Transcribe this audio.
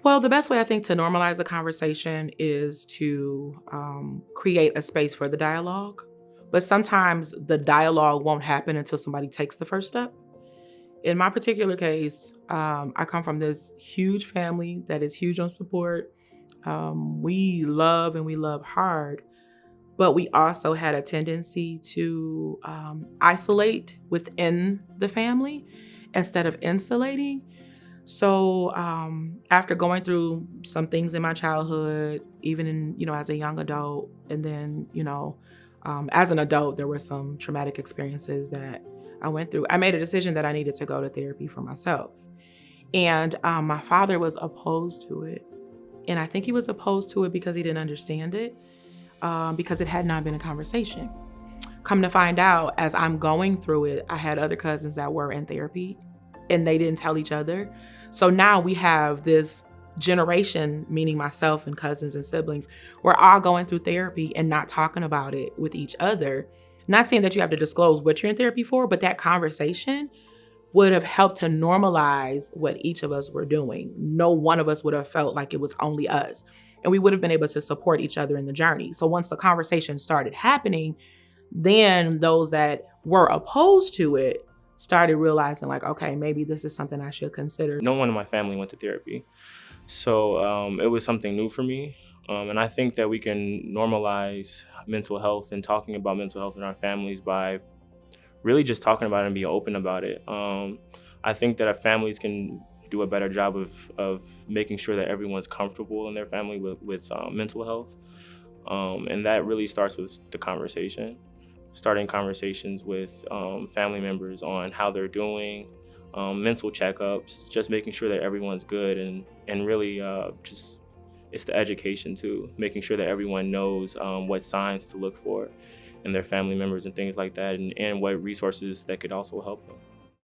Well, the best way I think to normalize the conversation is to create a space for the dialogue. But sometimes the dialogue won't happen until somebody takes the first step. In my particular case, I come from this huge family that is huge on support. We love and we love hard, but we also had a tendency to isolate within the family instead of insulating. So after going through some things in my childhood, even in, as a young adult, and then, as an adult, there were some traumatic experiences that I went through. I made a decision that I needed to go to therapy for myself. And my father was opposed to it. And I think he was opposed to it because he didn't understand it, because it had not been a conversation. Come to find out, as I'm going through it, I had other cousins that were in therapy and they didn't tell each other. So now we have this generation, meaning myself and cousins and siblings, we're all going through therapy and not talking about it with each other. Not saying that you have to disclose what you're in therapy for, but that conversation would have helped to normalize what each of us were doing. No one of us would have felt like it was only us. And we would have been able to support each other in the journey. So once the conversation started happening, then those that were opposed to it started realizing like, okay, maybe this is something I should consider. No one in my family went to therapy. So it was something new for me. And I think that we can normalize mental health and talking about mental health in our families by really just talking about it and being open about it. I think that our families can do a better job of making sure that everyone's comfortable in their family with mental health. And that really starts with the conversation, starting conversations with family members on how they're doing, mental checkups, just making sure that everyone's good, and really just it's the education too, making sure that everyone knows what signs to look for in their family members and things like that, and what resources that could also help them.